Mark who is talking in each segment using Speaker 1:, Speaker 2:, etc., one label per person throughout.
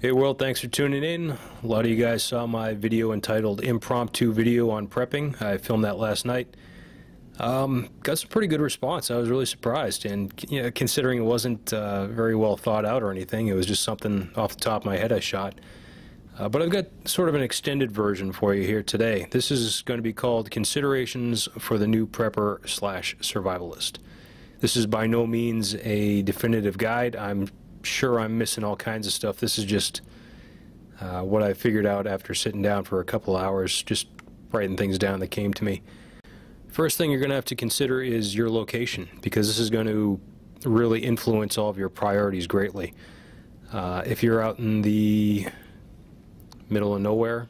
Speaker 1: Hey world, thanks for tuning in. A lot of you guys saw my video entitled Impromptu Video on Prepping. I filmed that last night. Got some pretty good response. I was really surprised, and considering it wasn't very well thought out or anything, it was just something off the top of my head I shot. But I've got sort of an extended version for you here today. This is going to be called Considerations for the New Prepper / Survivalist. This is by no means a definitive guide. I'm sure I'm missing all kinds of stuff. This is just what I figured out after sitting down for a couple hours, just writing things down that came to me. First thing you're going to have to consider is your location, because this is going to really influence all of your priorities greatly. If you're out in the middle of nowhere,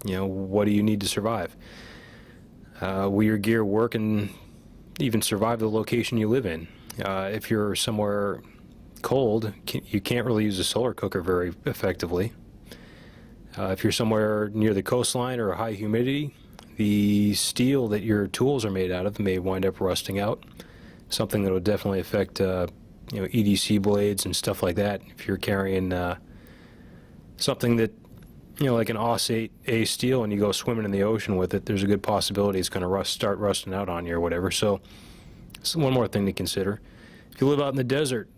Speaker 1: what do you need to survive? Will your gear work and even survive the location you live in? If you're somewhere cold, you can't really use a solar cooker very effectively. If you're somewhere near the coastline or high humidity, the steel that your tools are made out of may wind up rusting out, something that will definitely affect EDC blades and stuff like that. If you're carrying something that like an Aus-8 A steel and you go swimming in the ocean with it, there's a good possibility it's going to start rusting out on you or whatever. So one more thing to consider. If you live out in the desert,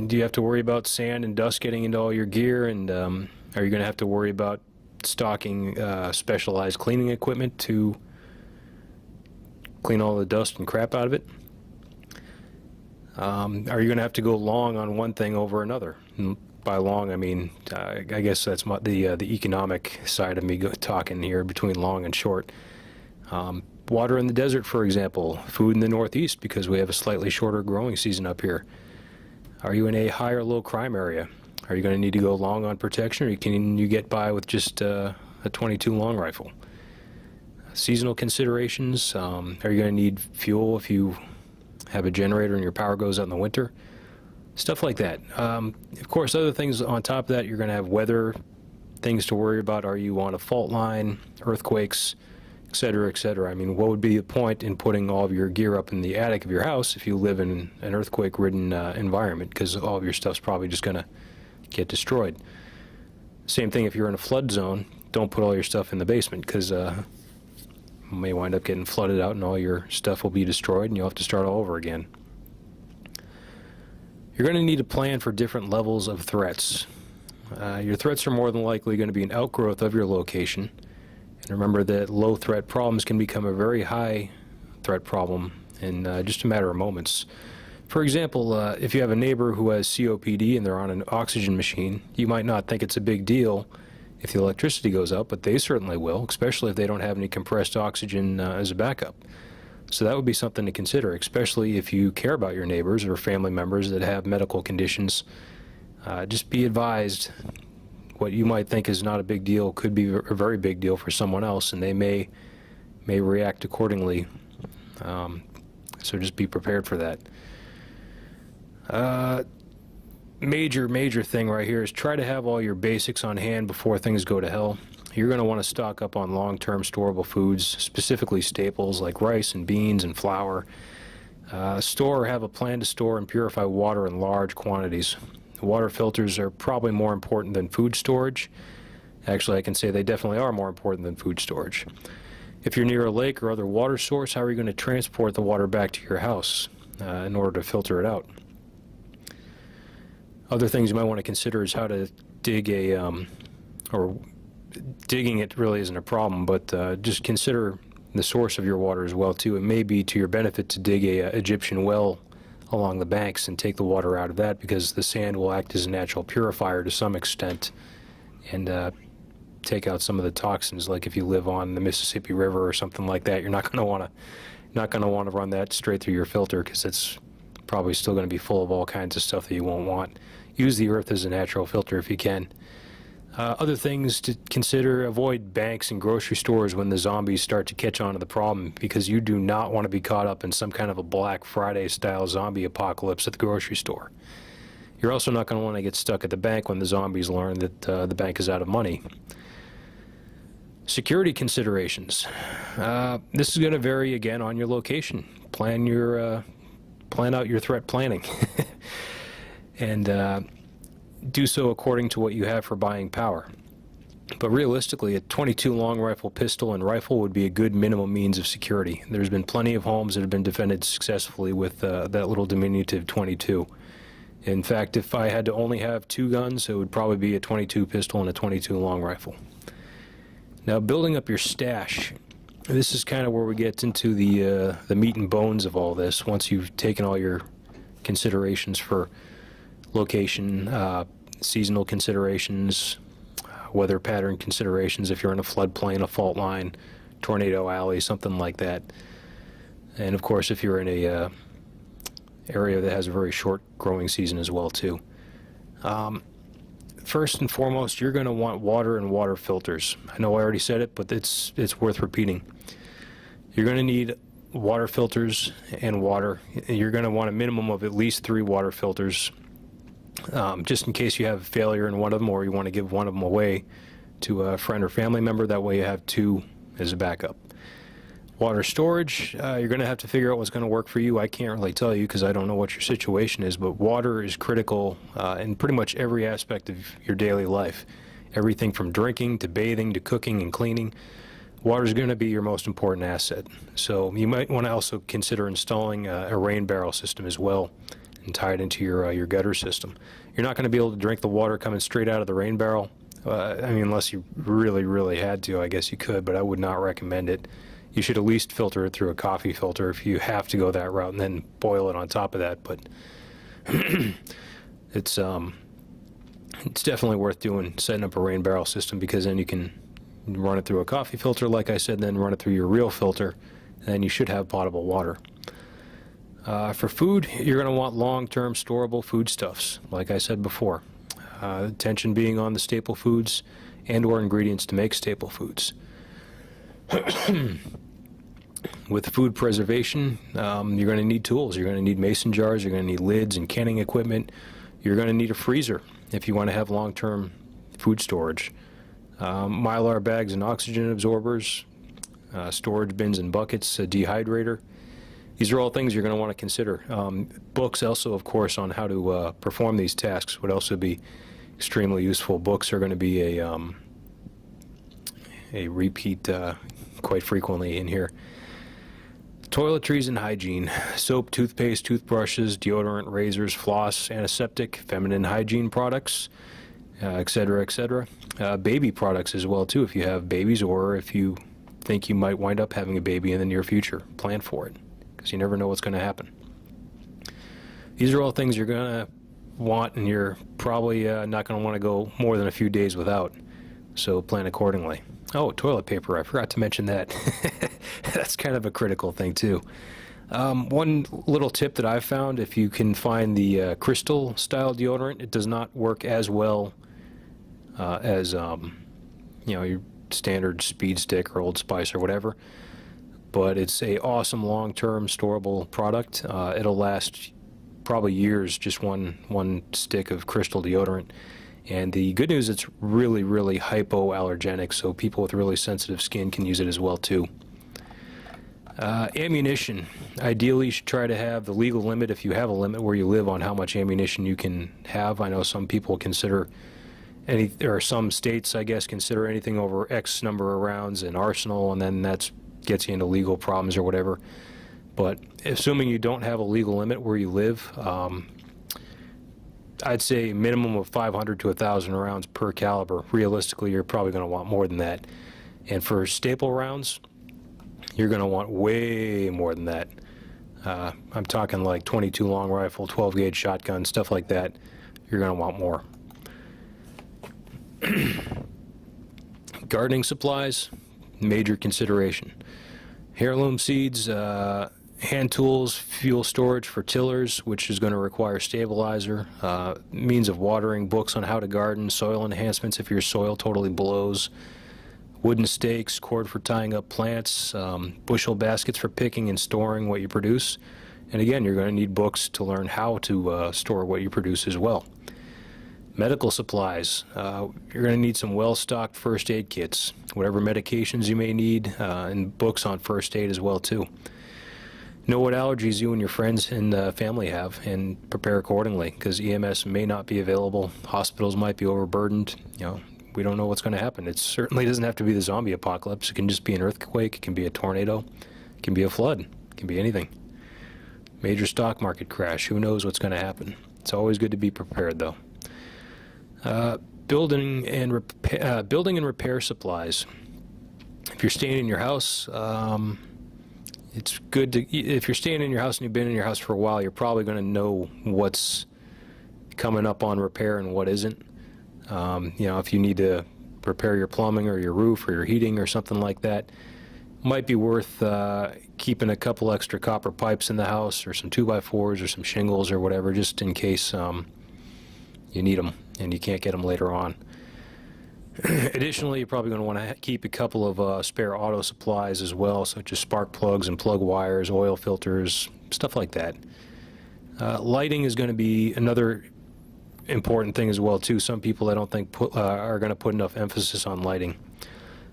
Speaker 1: do you have to worry about sand and dust getting into all your gear? And are you going to have to worry about stocking specialized cleaning equipment to clean all the dust and crap out of it? Are you going to have to go long on one thing over another? And by long, I mean, I guess that's the economic side of me talking here, between long and short. Water in the desert, for example. Food in the Northeast, because we have a slightly shorter growing season up here. Are you in a high or low crime area? Are you going to need to go long on protection, or can you get by with just a 22 long rifle? Seasonal considerations. Are you going to need fuel if you have a generator and your power goes out in the winter? Stuff like that. Of course, other things on top of that, you're going to have weather, things to worry about. Are you on a fault line, earthquakes, etc., etc.? I mean, what would be the point in putting all of your gear up in the attic of your house if you live in an earthquake-ridden environment, because all of your stuff's probably just going to get destroyed. Same thing if you're in a flood zone. Don't put all your stuff in the basement, because you may wind up getting flooded out and all your stuff will be destroyed and you'll have to start all over again. You're going to need a plan for different levels of threats. Your threats are more than likely going to be an outgrowth of your location. And remember that low threat problems can become a very high threat problem in just a matter of moments. For example, if you have a neighbor who has COPD and they're on an oxygen machine, you might not think it's a big deal if the electricity goes out, but they certainly will, especially if they don't have any compressed oxygen as a backup. So that would be something to consider, especially if you care about your neighbors or family members that have medical conditions. Just be advised, what you might think is not a big deal could be a very big deal for someone else, and they may react accordingly. So just be prepared for that. Major thing right here is try to have all your basics on hand before things go to hell. You're going to want to stock up on long-term storable foods, specifically staples like rice and beans and flour. Store or have a plan to store and purify water in large quantities. Water filters are probably more important than food storage. Actually, I can say they definitely are more important than food storage. If you're near a lake or other water source, how are you going to transport the water back to your house in order to filter it out? Other things you might want to consider is how to dig or digging it really isn't a problem, but just consider the source of your water as well too. It may be to your benefit to dig a Egyptian well along the banks and take the water out of that, because the sand will act as a natural purifier to some extent and take out some of the toxins. Like if you live on the Mississippi River or something like that, you're not going to want to run that straight through your filter, because it's probably still going to be full of all kinds of stuff that you won't want. Use the earth as a natural filter if you can. Other things to consider: avoid banks and grocery stores when the zombies start to catch on to the problem, because you do not want to be caught up in some kind of a Black Friday style zombie apocalypse at the grocery store. You're also not going to want to get stuck at the bank when the zombies learn that the bank is out of money. Security considerations. This is going to vary again on your location. Plan out your threat planning. And do so according to what you have for buying power. But realistically, a 22 long rifle pistol and rifle would be a good minimum means of security. There's been plenty of homes that have been defended successfully with that little diminutive 22. In fact, if I had to only have 2 guns, it would probably be a 22 pistol and a 22 long rifle. Now, building up your stash, this is kind of where we get into the meat and bones of all this. Once you've taken all your considerations for location, seasonal considerations, weather pattern considerations, if you're in a floodplain, a fault line, tornado alley, something like that. And of course, if you're in a area that has a very short growing season as well too. First and foremost, you're going to want water and water filters. I know I already said it, but it's worth repeating. You're going to need water filters and water. You're going to want a minimum of at least 3 water filters, just in case you have a failure in one of them, or you want to give one of them away to a friend or family member. That way you have 2 as a backup. Water storage, you're going to have to figure out what's going to work for you. I can't really tell you because I don't know what your situation is, but water is critical in pretty much every aspect of your daily life. Everything from drinking to bathing to cooking and cleaning. Water is going to be your most important asset. So you might want to also consider installing a rain barrel system as well and tie it into your gutter system. You're not going to be able to drink the water coming straight out of the rain barrel. I mean, unless you really, really had to, I guess you could, but I would not recommend it. You should at least filter it through a coffee filter if you have to go that route, and then boil it on top of that. But it's definitely worth doing, setting up a rain barrel system, because then you can run it through a coffee filter, like I said, then run it through your real filter, and then you should have potable water. For food, you're going to want long-term storable foodstuffs, like I said before. Attention being on the staple foods and/or ingredients to make staple foods. With food preservation, you're going to need tools. You're going to need mason jars, you're going to need lids and canning equipment. You're going to need a freezer if you want to have long-term food storage. Mylar bags and oxygen absorbers, storage bins and buckets, a dehydrator. These are all things you're going to want to consider. Books also, of course, on how to perform these tasks would also be extremely useful. Books are going to be a repeat quite frequently in here. Toiletries and hygiene: soap, toothpaste, toothbrushes, deodorant, razors, floss, antiseptic, feminine hygiene products, etc., etc. Baby products as well too, if you have babies, or if you think you might wind up having a baby in the near future. Plan for it, because you never know what's going to happen. These are all things you're going to want, and you're probably not going to want to go more than a few days without, so plan accordingly. Oh, toilet paper, I forgot to mention that. That's kind of a critical thing too. One little tip that I've found: if you can find the crystal style deodorant, it does not work as well as your standard Speed Stick or Old Spice or whatever, but it's a awesome long-term storable product. It'll last probably years, just one stick of crystal deodorant. And the good news, it's really, really hypoallergenic, so people with really sensitive skin can use it as well too. Ammunition. Ideally, you should try to have the legal limit, if you have a limit where you live, on how much ammunition you can have. I know some people consider some states, I guess, consider anything over X number of rounds an arsenal, and then that gets you into legal problems or whatever. But assuming you don't have a legal limit where you live, I'd say minimum of 500 to 1,000 rounds per caliber. Realistically, you're probably going to want more than that. And for staple rounds, you're going to want way more than that. I'm talking like 22 long rifle, 12 gauge shotgun, stuff like that. You're going to want more. Gardening supplies, major consideration. Heirloom seeds, hand tools, fuel storage for tillers, which is going to require stabilizer, means of watering, books on how to garden, soil enhancements if your soil totally blows, wooden stakes, cord for tying up plants, bushel baskets for picking and storing what you produce. And again, you're going to need books to learn how to store what you produce as well. Medical supplies. You're going to need some well-stocked first aid kits, whatever medications you may need, and books on first aid as well too. Know what allergies you and your friends and family have, and prepare accordingly, because EMS may not be available. Hospitals might be overburdened. We don't know what's going to happen. It certainly doesn't have to be the zombie apocalypse. It can just be an earthquake. It can be a tornado. It can be a flood. It can be anything. Major stock market crash. Who knows what's going to happen? It's always good to be prepared, though. Building and repair supplies. If you're staying in your house, it's good to, if you're staying in your house and you've been in your house for a while, you're probably going to know what's coming up on repair and what isn't. If you need to repair your plumbing or your roof or your heating or something like that, might be worth keeping a couple extra copper pipes in the house, or some 2x4s or some shingles or whatever, just in case you need them and you can't get them later on. Additionally, you're probably going to want to keep a couple of spare auto supplies as well, such as spark plugs and plug wires, oil filters, stuff like that. Lighting is going to be another important thing as well too. Some people I don't think are going to put enough emphasis on lighting,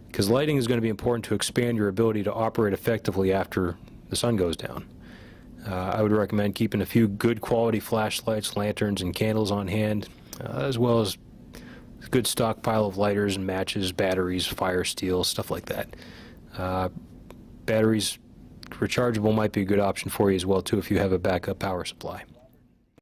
Speaker 1: because lighting is going to be important to expand your ability to operate effectively after the sun goes down. I would recommend keeping a few good quality flashlights, lanterns, and candles on hand, as well as a good stockpile of lighters and matches, batteries, fire steel, stuff like that. Batteries, rechargeable, might be a good option for you as well too if you have a backup power supply.